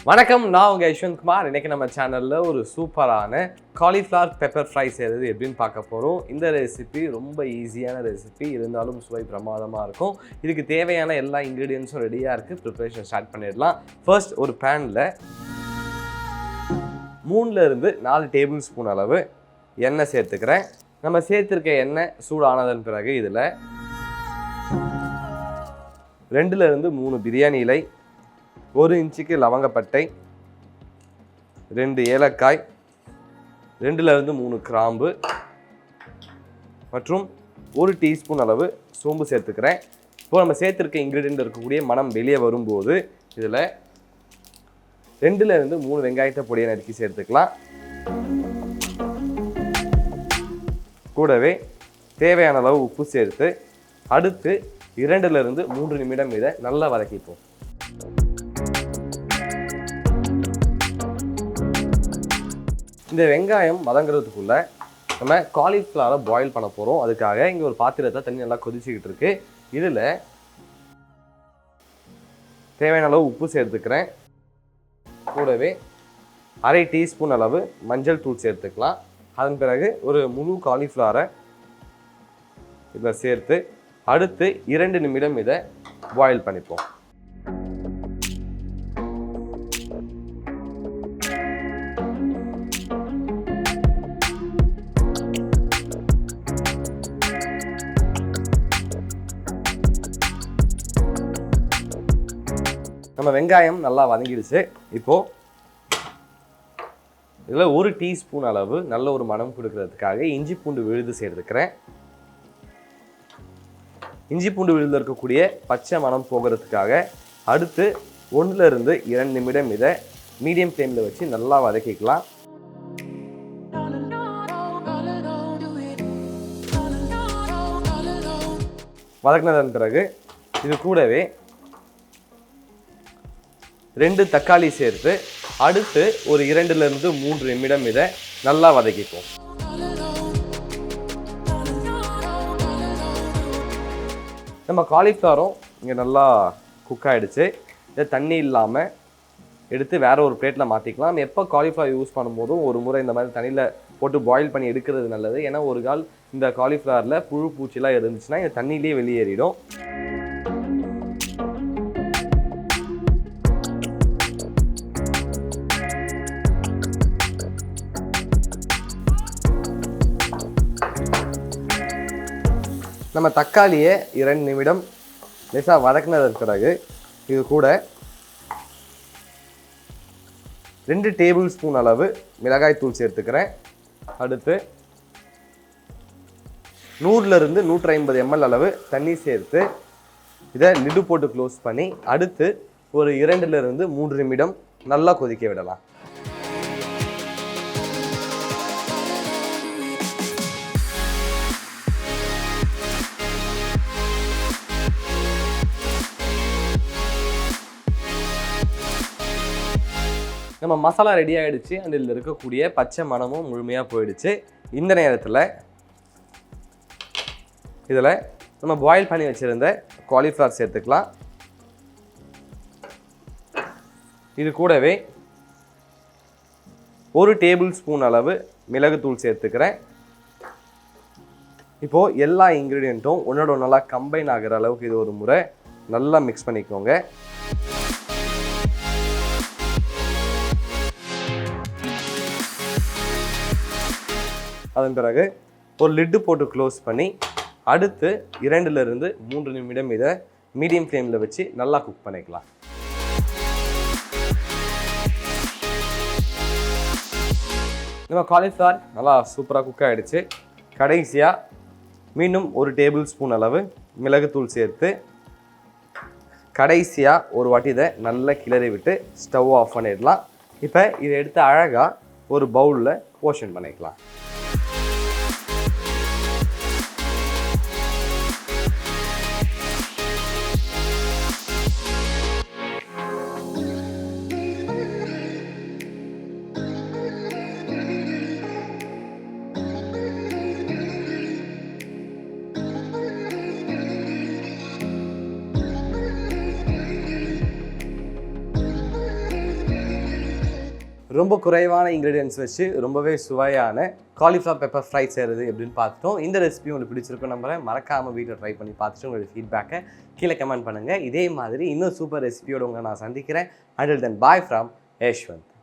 வணக்கம், நான் உங்கள் யஷ்வந்த் குமார். இன்றைக்கி நம்ம சேனலில் ஒரு சூப்பரான காலிஃப்ளவர் பெப்பர் ஃப்ரை செய்கிறது எப்படின்னு பார்க்க போகிறோம். இந்த ரெசிபி ரொம்ப ஈஸியான ரெசிபி, இருந்தாலும் சுவை பிரமாதமாக இருக்கும். இதுக்கு தேவையான எல்லா இன்க்ரீடியன்ஸும் ரெடியாக இருக்குது. ப்ரிப்பரேஷன் ஸ்டார்ட் பண்ணிடலாம். ஃபர்ஸ்ட் ஒரு பேனில் 3-4 டேபிள் ஸ்பூன் அளவு எண்ணெய் சேர்த்துக்கிறேன். நம்ம சேர்த்துருக்க எண்ணெய் சூடானதன் பிறகு இதில் 2-3 பிரியாணி இலை, 1 இன்ச்சுக்கு லவங்கப்பட்டை, 2 ஏலக்காய், 2-3 கிராம்பு மற்றும் 1 டீஸ்பூன் அளவு சோம்பு சேர்த்துக்கிறேன். இப்போ நம்ம சேர்த்துருக்க இன்க்ரீடியன்ட் இருக்கக்கூடிய மனம் வெளியே வரும்போது இதில் 2-3 வெங்காயத்தை பொடியை நறுக்கி சேர்த்துக்கலாம். கூடவே தேவையான அளவு உப்பு சேர்த்து அடுத்து 2-3 நிமிடம் இதை நல்லா வதக்கிப்போம். இந்த வெங்காயம் வதங்குறதுக்குள்ள நம்ம காலிஃப்ளவரை பாயில் பண்ண போகிறோம். அதுக்காக இங்கே ஒரு பாத்திரத்தை தண்ணி நல்லா கொதிச்சுக்கிட்டு இருக்கு. இதில் தேவையான அளவு உப்பு சேர்த்துக்கிறேன். கூடவே 1/2 டீஸ்பூன் அளவு மஞ்சள் தூள் சேர்த்துக்கலாம். அதன் பிறகு ஒரு முழு காலிஃப்ளவரை இதில் சேர்த்து அடுத்து 2 நிமிடம் இதை பாயில் பண்ணிப்போம். நம்ம வெங்காயம் நல்லா வதங்கிடுச்சு. இப்போது இதில் 1 டீஸ்பூன் அளவு நல்ல ஒரு மனம் கொடுக்கறதுக்காக இஞ்சி பூண்டு விழுது சேர்த்துக்கிறேன். இஞ்சி பூண்டு விழுதில் இருக்கக்கூடிய பச்சை மனம் போகிறதுக்காக அடுத்து 1-2 நிமிடம் இதை மீடியம் ஃப்ளேமில் வச்சு நல்லா வதக்கிக்கலாம். வதக்கினதன் பிறகு இது கூடவே 2 தக்காளி சேர்த்து அடுத்து ஒரு 2-3 நிமிடம் இதை நல்லா வதக்கிப்போம். நம்ம காலிஃப்ளவரும் இங்கே நல்லா குக் ஆகிடுச்சு. இதை தண்ணி இல்லாமல் எடுத்து வேற ஒரு பிளேட்டில் மாற்றிக்கலாம். நம்ம எப்போ காலிஃப்ளவர் யூஸ் பண்ணும்போதும் ஒரு முறை இந்த மாதிரி தண்ணியில் போட்டு பாயில் பண்ணி எடுக்கிறது நல்லது. ஏன்னா ஒரு கால் இந்த காலிஃப்ளவரில் புழு பூச்சிலாம் இருந்துச்சுன்னா இந்த தண்ணியிலே வெளியேறிடும். நம்ம தக்காளியை 2 நிமிடம் லேசாக வதக்கினதற்கு பிறகு இது கூட 2 டேபிள் ஸ்பூன் அளவு மிளகாய் தூள் சேர்த்துக்கிறேன். அடுத்து 100-150 ml அளவு தண்ணி சேர்த்து இதை லிடு போட்டு க்ளோஸ் பண்ணி அடுத்து ஒரு 2-3 நிமிடம் நல்லா கொதிக்க விடலாம். நம்ம மசாலா ரெடி ஆகிடுச்சு. அண்ட் இதில் இருக்கக்கூடிய பச்சை மணமும் முழுமையாக போயிடுச்சு. இந்த நேரத்தில் இதில் நம்ம பாயில் பண்ணி வச்சுருந்த காலிஃப்ளவர் சேர்த்துக்கலாம். இது கூடவே 1 டேபிள் ஸ்பூன் அளவு மிளகுத்தூள் சேர்த்துக்கிறேன். இப்போது எல்லா இன்க்ரீடியண்ட்டும் ஒன்றோட நல்லா கம்பைன் ஆகிற அளவுக்கு இது ஒரு முறை நல்லா மிக்ஸ் பண்ணிக்கோங்க. அதன் பிறகு ஒரு லிட்டு போட்டு க்ளோஸ் பண்ணி அடுத்து 2-3 நிமிடம் இதை மீடியம் ஃப்ளேமில் வச்சு நல்லா குக் பண்ணிக்கலாம். நம்ம காலிஃப்ளவர் நல்லா சூப்பராக குக் ஆகிடுச்சு. கடைசியாக மீண்டும் 1 டேபிள் ஸ்பூன் அளவு மிளகுத்தூள் சேர்த்து கடைசியாக ஒரு வாட்டி இதை நல்லா கிளறி விட்டு ஸ்டவ் ஆஃப் பண்ணிடலாம். இப்போ இதை எடுத்து அழகாக ஒரு பவுலில் போர்ஷன் பண்ணிக்கலாம். ரொம்ப குறைவான இன்க்ரீடியன்ஸ் வச்சு ரொம்பவே சுவையான காலிஃப்ளவர் பெப்பர் ஃப்ரை செய்கிறது எப்படின்னு பார்த்துட்டோம். இந்த ரெசிபி உங்களுக்கு பிடிச்சிருக்கும் நம்புறேன். மறக்காமல் வீட்டில் ட்ரை பண்ணி பார்த்துட்டு உங்களுடைய ஃபீட்பேக்கை கீழே கமெண்ட் பண்ணுங்கள். இதே மாதிரி இன்னும் சூப்பர் ரெசிபியோடு உங்களை நான் சந்திக்கிறேன். Until then, bye from Yeshwanth.